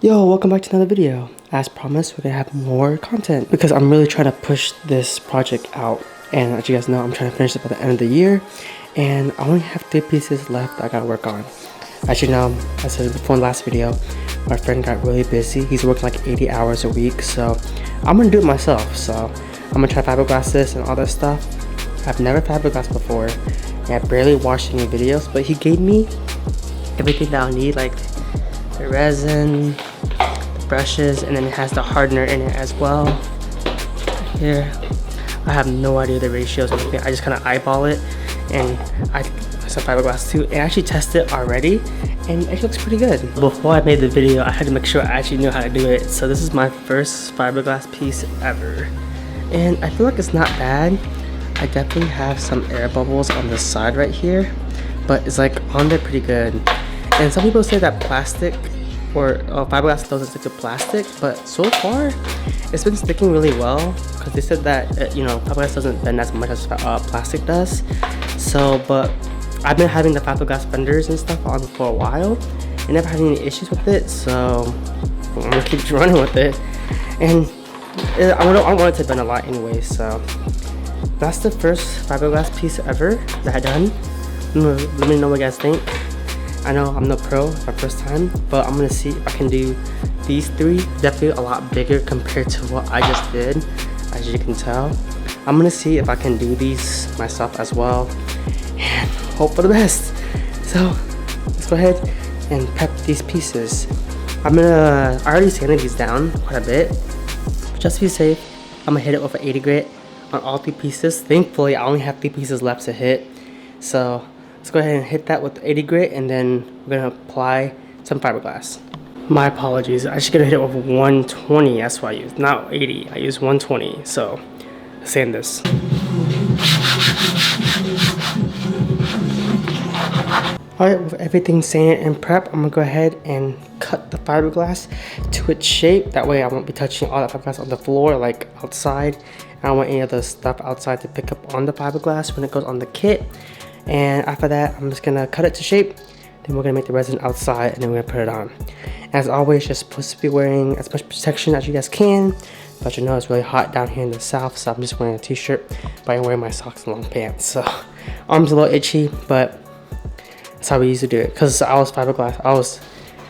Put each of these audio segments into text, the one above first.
Yo, welcome back to another video. As promised, we're gonna have more content because I'm really trying to push this project out. And as you guys know, I'm trying to finish it by the end of the year. And I only have 3 pieces left that I gotta work on. As you know, I said before in the last video, my friend got really busy. He's working like 80 hours a week, so I'm gonna do it myself. So I'm gonna try fiberglass this and all that stuff. I've never fiberglass before, and I barely watched any videos, but he gave me everything that I'll need, like the resin, the brushes, and then it has the hardener in it as well. Here, I have no idea the ratios or anything. I just kind of eyeball it, and I some fiberglass too. And I actually tested it already, and it looks pretty good. Before I made the video, I had to make sure I actually knew how to do it. So this is my first fiberglass piece ever, and I feel like it's not bad. I definitely have some air bubbles on the side right here, but it's like on there pretty good. And some people say that plastic or fiberglass doesn't stick to plastic, but so far it's been sticking really well because they said that you know, fiberglass doesn't bend as much as plastic does. So, but I've been having the fiberglass fenders and stuff on for a while and never had any issues with it, so I'm gonna keep running with it. And I don't want it to bend a lot anyway, so that's the first fiberglass piece ever that I done. Let me know what you guys think. I know I'm no pro, my first time, but I'm gonna see if I can do these 3. Definitely a lot bigger compared to what I just did, as you can tell. I'm gonna see if I can do these myself as well and hope for the best. So let's go ahead and prep these pieces. I already sanded these down quite a bit, but just to be safe, I'm gonna hit it with an 80 grit on all 3 pieces. Thankfully, I only have 3 pieces left to hit, so let's go ahead and hit that with 80 grit, and then we're gonna apply some fiberglass. My apologies, I should get hit it with 120. That's what I used, not 80. I used 120. So let's sand this. Alright, with everything sanded and prepped, I'm gonna go ahead and cut the fiberglass to its shape. That way I won't be touching all that fiberglass on the floor, like outside. I don't want any of the stuff outside to pick up on the fiberglass when it goes on the kit. And after that, I'm just gonna cut it to shape. Then we're gonna make the resin outside, and then we're gonna put it on. As always, just supposed to be wearing as much protection as you guys can. But you know it's really hot down here in the south, so I'm just wearing a t-shirt, but I'm wearing my socks and long pants. So arms a little itchy, but that's how we used to do it. Cause I was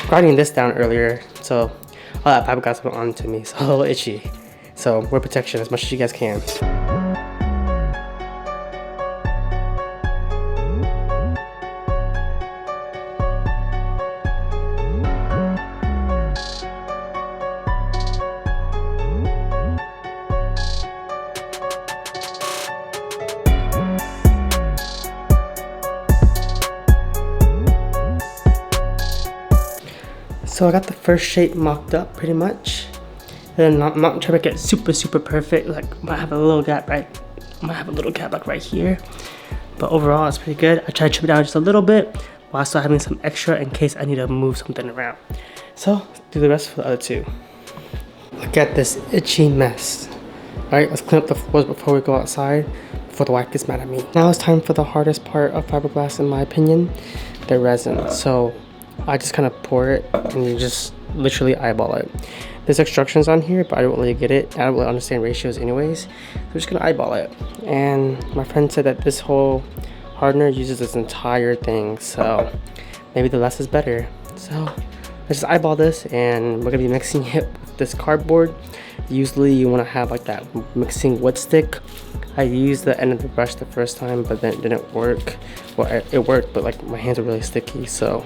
grinding this down earlier, so all that fiberglass went onto me, so a little itchy. So wear protection as much as you guys can. So I got the first shape mocked up pretty much. And I'm not trying to make it super perfect. Like I might have a little gap like right here. But overall it's pretty good. I tried to trim it down just a little bit while still having some extra in case I need to move something around. So let's do the rest for the other 2. Look at this itchy mess. Alright, let's clean up the floors before we go outside, before the wife gets mad at me. Now it's time for the hardest part of fiberglass in my opinion, the resin. So I just kind of pour it and you just literally eyeball it. There's instructions on here, but I don't really get it. I don't really understand ratios anyways. So I'm just gonna eyeball it. And my friend said that this whole hardener uses this entire thing, so maybe the less is better. So let's just eyeball this, and we're gonna be mixing it with this cardboard. Usually you wanna have like that mixing wood stick. I used the end of the brush the first time, but then it didn't work. Well, it worked, but like my hands are really sticky, so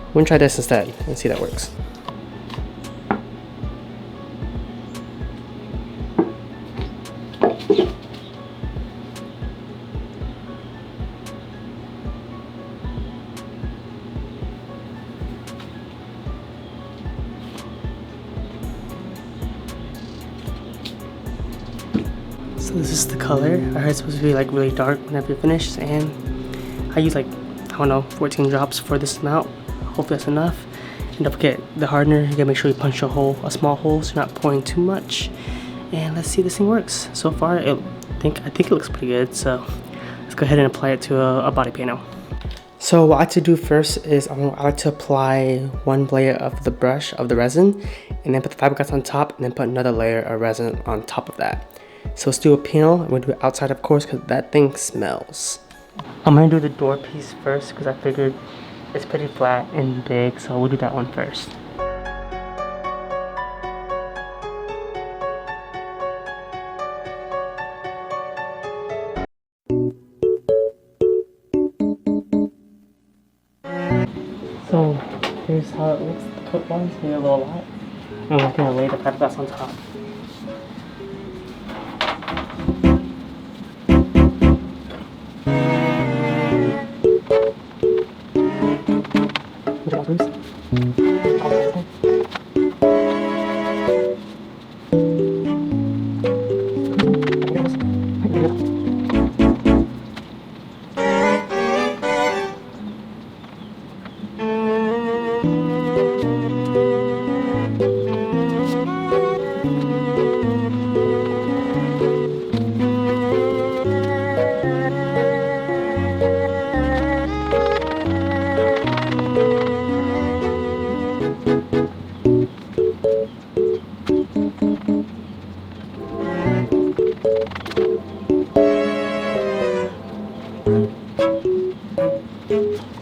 I'm gonna try this instead and see if that works. So this is the color. I heard it's supposed to be like really dark whenever you're finished, and I use like, I don't know, 14 drops for this amount. Hopefully that's enough. And don't forget the hardener, you gotta make sure you punch a small hole so you're not pouring too much. And let's see if this thing works. So far I think it looks pretty good, so let's go ahead and apply it to a body panel. So what I like to do first is I like to apply one layer of the brush of the resin, and then put the fiberglass on top, and then put another layer of resin on top of that. So let's do a panel. I'm gonna do it outside, of course, because that thing smells. I'm gonna do the door piece first because I figured it's pretty flat and big, so we'll do that one first. So here's how it looks coat-wise, maybe a little lot. And we're gonna lay the fiberglass on top.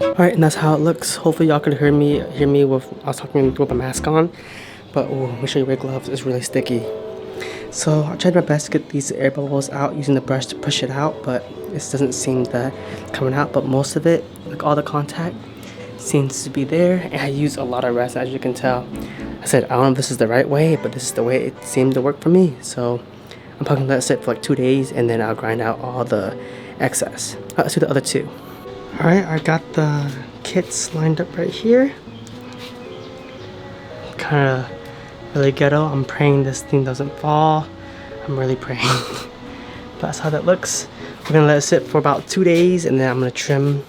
Alright, and that's how it looks. Hopefully y'all could hear me with I was talking with a mask on. But make sure you wear gloves, it's really sticky. So I tried my best to get these air bubbles out using the brush to push it out, but it doesn't seem that coming out. But most of it, like all the contact, seems to be there. And I use a lot of resin, as you can tell. I said, I don't know if this is the right way, but this is the way it seemed to work for me. So I'm probably gonna let it sit for like 2 days, and then I'll grind out all the excess. Let's do the other two. Alright, I got the kits lined up right here. Kinda really ghetto. I'm praying this thing doesn't fall. I'm really praying. That's how that looks. We're gonna let it sit for about 2 days, and then I'm gonna trim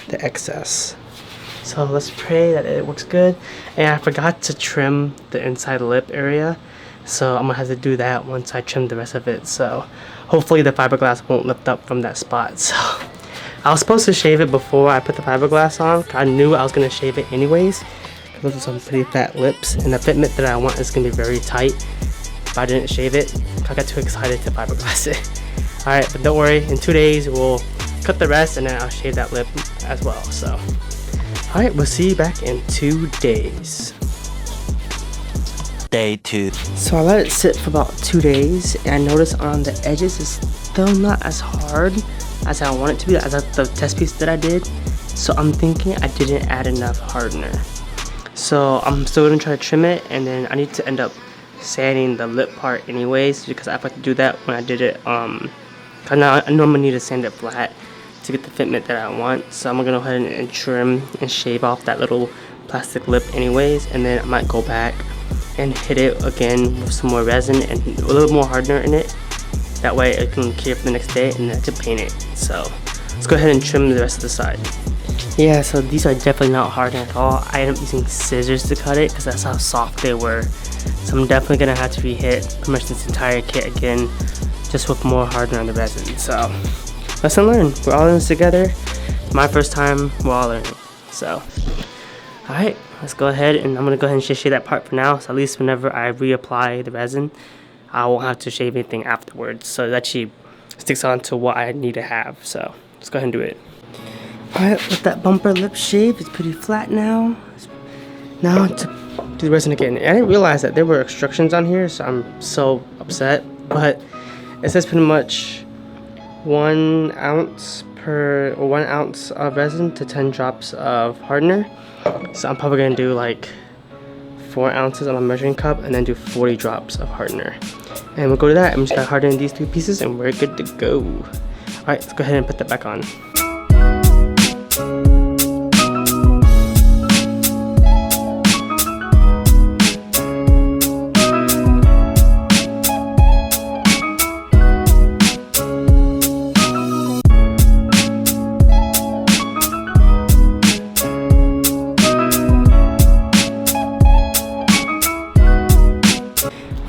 the excess. So let's pray that it works good. And I forgot to trim the inside lip area, so I'm gonna have to do that once I trim the rest of it. So hopefully the fiberglass won't lift up from that spot. So I was supposed to shave it before I put the fiberglass on. I knew I was gonna shave it anyways. Those are some pretty fat lips, and the fitment that I want is gonna be very tight if I didn't shave it. I got too excited to fiberglass it. Alright, but don't worry, in 2 days we'll cut the rest, and then I'll shave that lip as well. So alright, we'll see you back in 2 days. Day 2. So I let it sit for about 2 days, and I noticed on the edges it's still not as hard as I want it to be, as the test piece that I did. So I'm thinking I didn't add enough hardener. So I'm still gonna try to trim it, and then I need to end up sanding the lip part anyways, because I have to do that when I did it. I normally need to sand it flat to get the fitment that I want. So I'm gonna go ahead and trim and shave off that little plastic lip anyways, and then I might go back and hit it again with some more resin and a little more hardener in it. That way it can cure for the next day, and then to paint it. So let's go ahead and trim the rest of the side. Yeah, so these are definitely not hardened at all. I ended up using scissors to cut it because that's how soft they were. So I'm definitely gonna have to re-hit pretty much this entire kit again, just with more hardener on the resin. So lesson learned. We're all in this together. My first time, we're all learning. So alright, let's go ahead, and I'm gonna go ahead and just shave that part for now. So at least whenever I reapply the resin, I won't have to shave anything afterwards. So it actually sticks on to what I need to have. So let's go ahead and do it. Alright, with that bumper lip shave, it's pretty flat now. Now to do the resin again. I didn't realize that there were instructions on here, so I'm so upset. But it says pretty much 1 ounce of resin to 10 drops of hardener. So I'm probably gonna do like 4 ounces on a measuring cup, and then do 40 drops of hardener. And we'll go to that. I'm just gonna harden these 3 pieces, and we're good to go. Alright, let's go ahead and put that back on.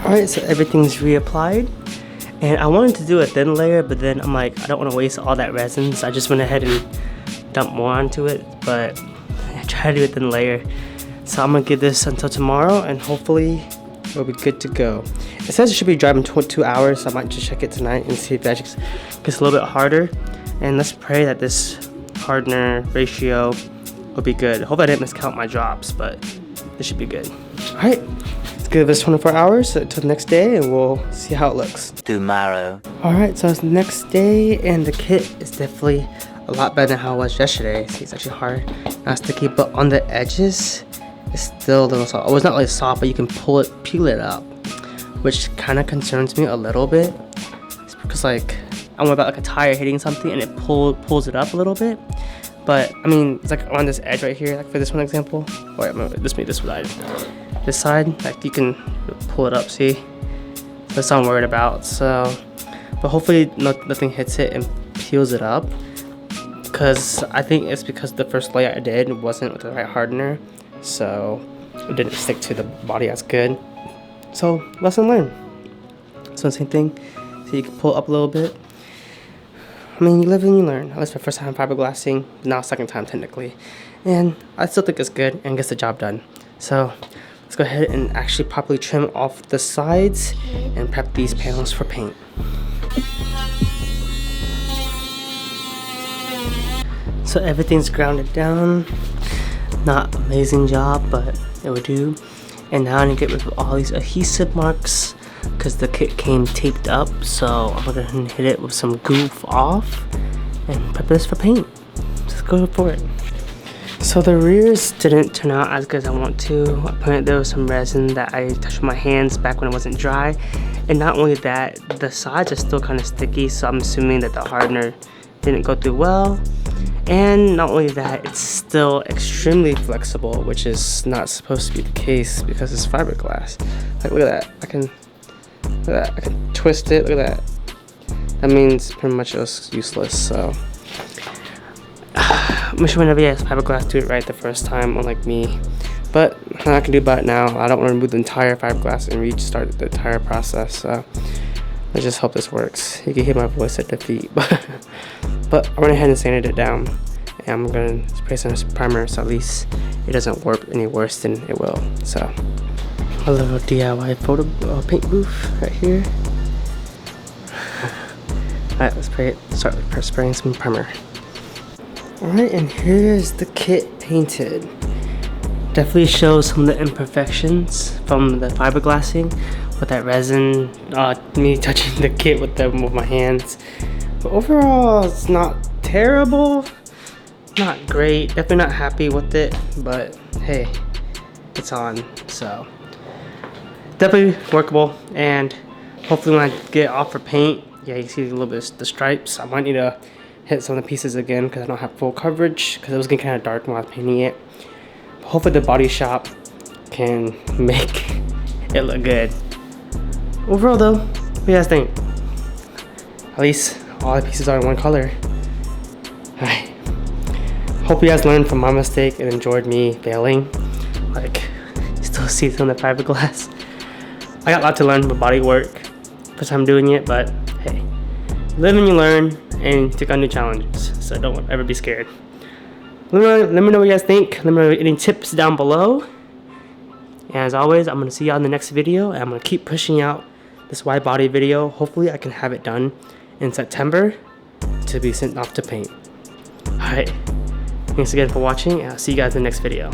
Alright, so everything's reapplied, and I wanted to do a thin layer, but then I'm like, I don't want to waste all that resin, so I just went ahead and dump more onto it, but I try to do a thin layer. So I'm gonna give this until tomorrow, and hopefully it'll be good to go. It says it should be dry in 2 hours, so I might just check it tonight and see if that just gets a little bit harder. And let's pray that this hardener ratio will be good. Hope I didn't miscount my drops, but this should be good. Alright, let's give this 24 hours until the next day, and we'll see how it looks. Tomorrow. Alright, so it's the next day, and the kit is definitely a lot better than how it was yesterday. See, it's actually hard, not sticky, but on the edges, it's still a little soft. Oh, it's not really soft, but you can peel it up, which kind of concerns me a little bit. It's because like I'm worried about like a tire hitting something and it pulls it up a little bit. But I mean, it's like on this edge right here, like for this one example. Wait, this side, like you can pull it up. See, that's what I'm worried about. So, but hopefully nothing hits it and peels it up. Because I think it's because the first layer I did wasn't with the right hardener, so it didn't stick to the body as good. So lesson learned. So same thing. So you can pull up a little bit. I mean, you live and you learn. At least my first time fiberglassing, now second time technically, and I still think it's good and gets the job done. So let's go ahead and actually properly trim off the sides and prep these panels for paint. So everything's grounded down. Not amazing job, but it will do. And now I need to get rid of all these adhesive marks because the kit came taped up. So I'm gonna hit it with some goof off and prep this for paint. Just go for it. So the rears didn't turn out as good as I want to. Apparently there was some resin that I touched with my hands back when it wasn't dry. And not only that, the sides are still kind of sticky, so I'm assuming that the hardener didn't go through well. And not only that, it's still extremely flexible, which is not supposed to be the case because it's fiberglass. Like, look at that. I can twist it. Look at that. That means pretty much it was useless. So I'm sure whenever you have fiberglass, do it right the first time, unlike me. But I can do about it now. I don't want to remove the entire fiberglass and restart the entire process. So let's just hope this works. You can hear my voice at defeat. But I went ahead and sanded it down, and I'm gonna spray some primer so at least it doesn't warp any worse than it will. So a little DIY photo paint booth right here. Alright, let's start with spraying some primer. Alright, and here's the kit painted. Definitely shows some of the imperfections from the fiberglassing with that resin, me touching the kit with my hands. But overall, it's not terrible, not great, definitely not happy with it, but hey, it's on, so definitely workable. And hopefully when I get it off for paint, yeah, you see a little bit of the stripes. I might need to hit some of the pieces again because I don't have full coverage because it was getting kind of dark when I was painting it. But hopefully the body shop can make it look good. Overall though, what do you guys think? At least all the pieces are in one color. Alright. Hope you guys learned from my mistake and enjoyed me failing. Like, you still see some of the fiberglass. I got a lot to learn with body work. First time doing it, but hey. Live and you learn and take on new challenges. So don't ever be scared. Let me know what you guys think. Let me know any tips down below. And as always, I'm gonna see y'all in the next video, and I'm gonna keep pushing out this wide body video. Hopefully I can have it done in September to be sent off to paint. Alright, thanks again for watching, and I'll see you guys in the next video.